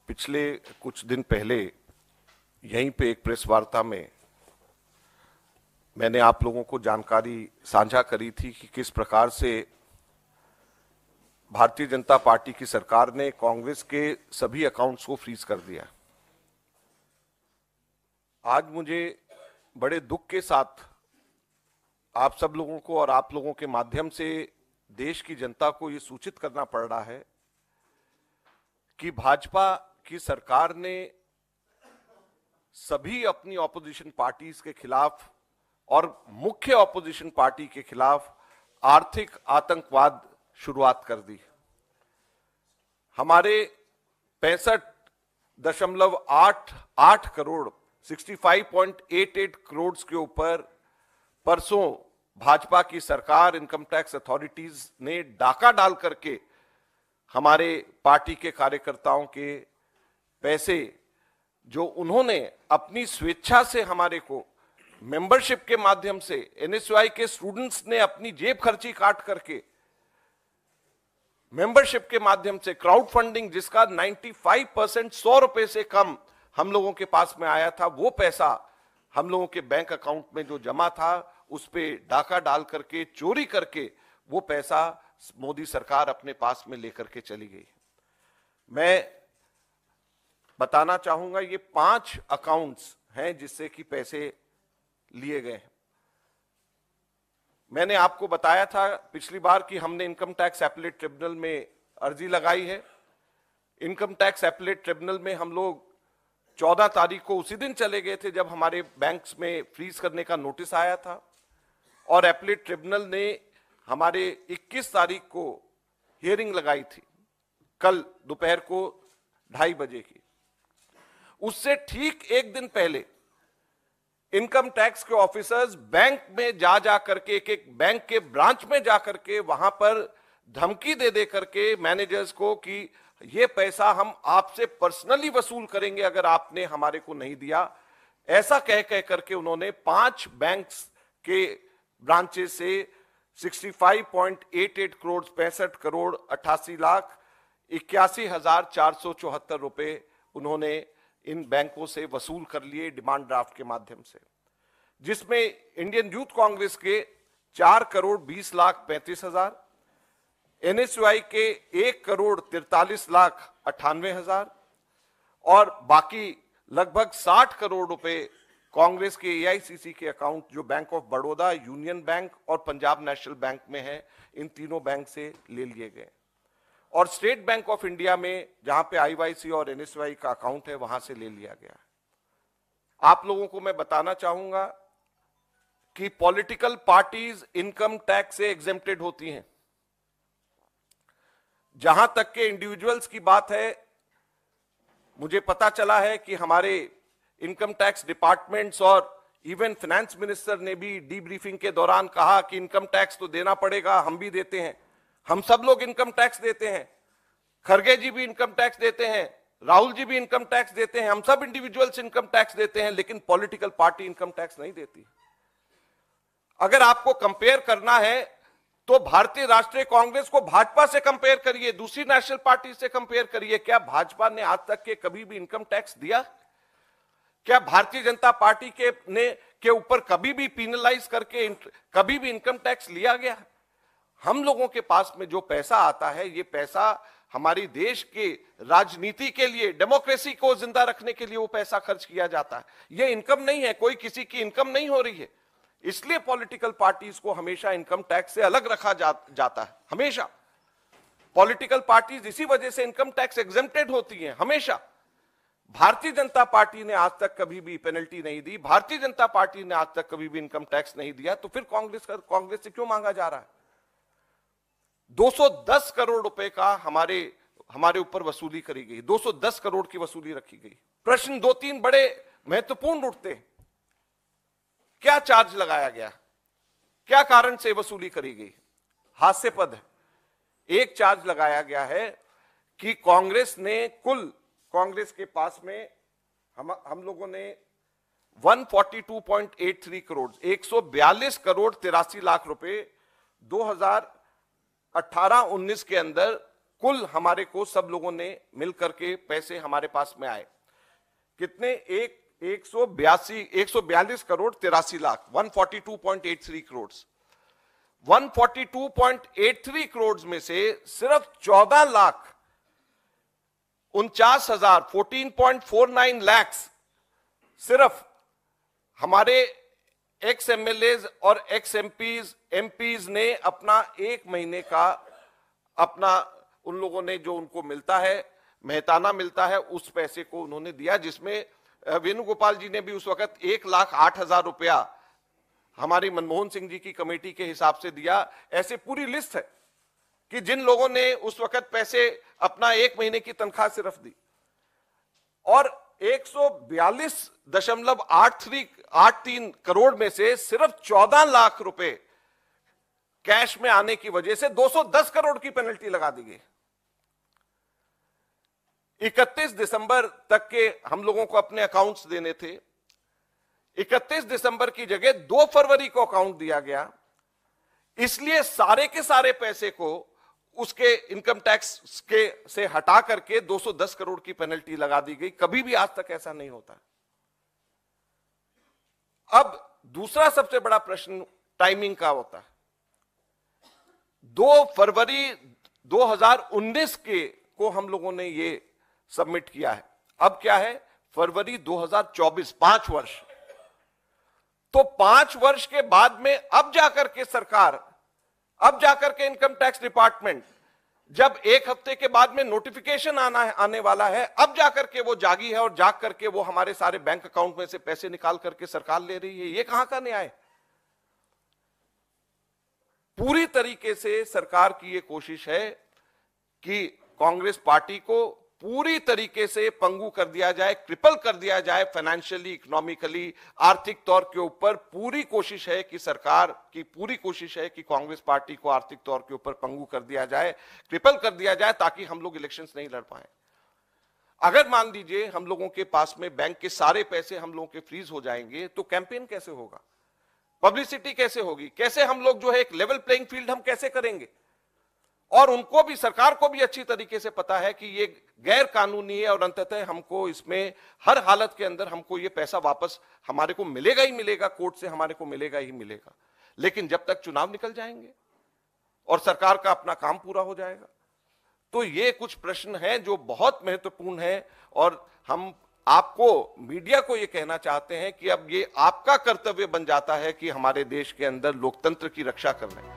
पिछले कुछ दिन पहले यहीं पे एक प्रेस वार्ता में मैंने आप लोगों को जानकारी साझा करी थी कि किस प्रकार से भारतीय जनता पार्टी की सरकार ने कांग्रेस के सभी अकाउंट्स को फ्रीज कर दिया। आज मुझे बड़े दुख के साथ आप सब लोगों को और आप लोगों के माध्यम से देश की जनता को ये सूचित करना पड़ रहा है कि भाजपा की सरकार ने सभी अपनी ऑपोजिशन पार्टीज के खिलाफ और मुख्य ऑपोजिशन पार्टी के खिलाफ आर्थिक आतंकवाद शुरुआत कर दी। हमारे 65.88 करोड़ 65.88 करोड़ के ऊपर परसों भाजपा की सरकार इनकम टैक्स अथॉरिटीज ने डाका डाल करके हमारे पार्टी के कार्यकर्ताओं के पैसे जो उन्होंने अपनी स्वेच्छा से हमारे को मेंबरशिप के माध्यम से एनएसयूआई के स्टूडेंट्स ने अपनी जेब खर्ची काट करके मेंबरशिप के माध्यम से क्राउड फंडिंग जिसका 95% 100 रुपए से कम हम लोगों के पास में आया था, वो पैसा हम लोगों के बैंक अकाउंट में जो जमा था उस पे डाका डाल करके चोरी करके वो पैसा मोदी सरकार अपने पास में लेकर के चली गई। मैं बताना चाहूंगा ये 5 अकाउंट्स हैं जिससे कि पैसे लिए गए हैं। मैंने आपको बताया था पिछली बार कि हमने इनकम टैक्स एपेलेट ट्रिब्यूनल में अर्जी लगाई है। इनकम टैक्स एपेलेट ट्रिब्यूनल में हम लोग 14 तारीख को उसी दिन चले गए थे जब हमारे बैंक्स में फ्रीज करने का नोटिस आया था, और एपेलेट ट्रिब्यूनल ने हमारे 21 तारीख को हियरिंग लगाई थी, कल दोपहर को 2:30 बजे की। उससे ठीक एक दिन पहले इनकम टैक्स के ऑफिसर्स बैंक में जा करके एक बैंक के ब्रांच में जा करके वहां पर धमकी दे करके मैनेजर्स को कि ये पैसा हम आपसे पर्सनली वसूल करेंगे अगर आपने हमारे को नहीं दिया, ऐसा कह करके उन्होंने 5 बैंक्स के ब्रांचेस से 65.88 करोड़ 65 करोड़ 88 लाख 81,474 रुपए उन्होंने इन बैंकों से वसूल कर लिए डिमांड ड्राफ्ट के माध्यम से, जिसमें इंडियन यूथ कांग्रेस के 4 करोड़ 20 लाख 35 हजार, एनएसयूआई के 1 करोड़ 43 लाख 98 हजार और बाकी लगभग 60 करोड़ रुपए कांग्रेस के एआईसीसी के अकाउंट जो bank of Baroda, union bank और पंजाब नेशनल बैंक में है, इन तीनों बैंक से ले लिए गए। और स्टेट बैंक ऑफ इंडिया में जहां पे आईवाईसी और एनएसयूआई का अकाउंट है वहां से ले लिया गया। आप लोगों को मैं बताना चाहूंगा कि पॉलिटिकल पार्टीज इनकम टैक्स से एग्जेम्प्टेड होती हैं। जहां तक के इंडिविजुअल्स की बात है, मुझे पता चला है कि हमारे इनकम टैक्स डिपार्टमेंट्स और इवन फाइनेंस मिनिस्टर ने भी डीब्रीफिंग के दौरान कहा कि इनकम टैक्स तो देना पड़ेगा, हम भी देते हैं, हम सब लोग इनकम टैक्स देते हैं, खरगे जी भी इनकम टैक्स देते हैं, राहुल जी भी इनकम टैक्स देते हैं, हम सब इंडिविजुअल्स इनकम टैक्स देते हैं, लेकिन पॉलिटिकल पार्टी इनकम टैक्स नहीं देती। अगर आपको कंपेयर करना है तो भारतीय राष्ट्रीय कांग्रेस को भाजपा से कंपेयर करिए, दूसरी नेशनल पार्टी से कंपेयर करिए। क्या भाजपा ने आज तक के कभी भी इनकम टैक्स दिया? क्या भारतीय जनता पार्टी के ऊपर कभी भी पीनलाइज करके कभी भी इनकम टैक्स लिया गया? हम लोगों के पास में जो पैसा आता है, ये पैसा हमारी देश के राजनीति के लिए, डेमोक्रेसी को जिंदा रखने के लिए वो पैसा खर्च किया जाता है। ये इनकम नहीं है, कोई किसी की इनकम नहीं हो रही है। इसलिए पॉलिटिकल पार्टीज को हमेशा इनकम टैक्स से अलग रखा जाता है। हमेशा पॉलिटिकल पार्टीज इसी वजह से इनकम टैक्स एग्जेम्प्टेड होती हैं हमेशा। भारतीय जनता पार्टी ने आज तक कभी भी पेनल्टी नहीं दी, भारतीय जनता पार्टी ने आज तक कभी भी इनकम टैक्स नहीं दिया, तो फिर कांग्रेस से क्यों मांगा जा रहा है? 210 करोड़ रुपए का हमारे ऊपर वसूली करी गई, 210 करोड़ की वसूली रखी गई। प्रश्न 2-3 बड़े महत्वपूर्ण उठते हैं। क्या चार्ज लगाया गया, क्या कारण से वसूली करी गई? हास्यास्पद है। एक चार्ज लगाया गया है कि कांग्रेस के पास में हम लोगों ने 142.83 करोड़ 142 करोड़ 83 लाख रुपए 2018-19 के अंदर कुल हमारे को सब लोगों ने मिल करके पैसे हमारे पास में आए कितने, 142 करोड़ 83 लाख, 142.83 करोड़। 142.83 करोड़ में से सिर्फ 14 लाख 49,000 14.49 लाख सिर्फ हमारे एक्स एमएलए और एक्स एमपीज ने अपना एक महीने का अपना उन लोगों ने जो उनको मिलता है, मेहताना मिलता है, उस पैसे को उन्होंने दिया, जिसमें वेणुगोपाल जी ने भी उस वक्त 1,08,000 रुपया हमारी मनमोहन सिंह जी की कमेटी के हिसाब से दिया। ऐसे पूरी लिस्ट है कि जिन लोगों ने उस वक्त पैसे अपना एक महीने की तनख्वाह सिर्फ दी। और 142.83 करोड़ में से सिर्फ 14 लाख रुपए कैश में आने की वजह से 210 करोड़ की पेनल्टी लगा दी गई। 31 दिसंबर तक के हम लोगों को अपने अकाउंट्स देने थे। 31 दिसंबर की जगह 2 फरवरी को अकाउंट दिया गया, इसलिए सारे के सारे पैसे को उसके इनकम टैक्स के से हटा करके 210 करोड़ की पेनल्टी लगा दी गई। कभी भी आज तक ऐसा नहीं होता। अब दूसरा सबसे बड़ा प्रश्न टाइमिंग का होता है। 2 फरवरी 2019 को हम लोगों ने ये सबमिट किया है। अब क्या है, फरवरी 2024, 5 वर्ष। तो 5 वर्ष के बाद में अब जाकर के सरकार, अब जाकर के इनकम टैक्स डिपार्टमेंट, जब एक हफ्ते के बाद में नोटिफिकेशन आने वाला है, अब जाकर के वो जागी है और जाग करके वो हमारे सारे बैंक अकाउंट में से पैसे निकाल करके सरकार ले रही है। ये कहां का न्याय? पूरी तरीके से सरकार की ये कोशिश है कि कांग्रेस पार्टी को पूरी तरीके से पंगु कर दिया जाए, क्रिपल कर दिया जाए, फाइनेंशियली, इकोनॉमिकली, आर्थिक तौर के ऊपर। पूरी कोशिश है कि सरकार की पूरी कोशिश है कि कांग्रेस पार्टी को आर्थिक तौर के ऊपर पंगु कर दिया जाए, क्रिपल कर दिया जाए, ताकि हम लोग इलेक्शंस नहीं लड़ पाए। अगर मान लीजिए हम लोगों के पास में बैंक के सारे पैसे हम लोगों के फ्रीज हो जाएंगे, तो कैंपेन कैसे होगा, पब्लिसिटी कैसे होगी, कैसे हम लोग जो है एक लेवल प्लेइंग फील्ड हम कैसे करेंगे? और उनको भी, सरकार को भी अच्छी तरीके से पता है कि ये गैर कानूनी है और अंततः हमको इसमें हर हालत के अंदर हमको ये पैसा वापस हमारे को मिलेगा ही मिलेगा, कोर्ट से हमारे को मिलेगा ही मिलेगा। लेकिन जब तक चुनाव निकल जाएंगे और सरकार का अपना काम पूरा हो जाएगा, तो ये कुछ प्रश्न हैं जो बहुत महत्वपूर्ण है। और हम आपको, मीडिया को ये कहना चाहते हैं कि अब ये आपका कर्तव्य बन जाता है कि हमारे देश के अंदर लोकतंत्र की रक्षा करना है।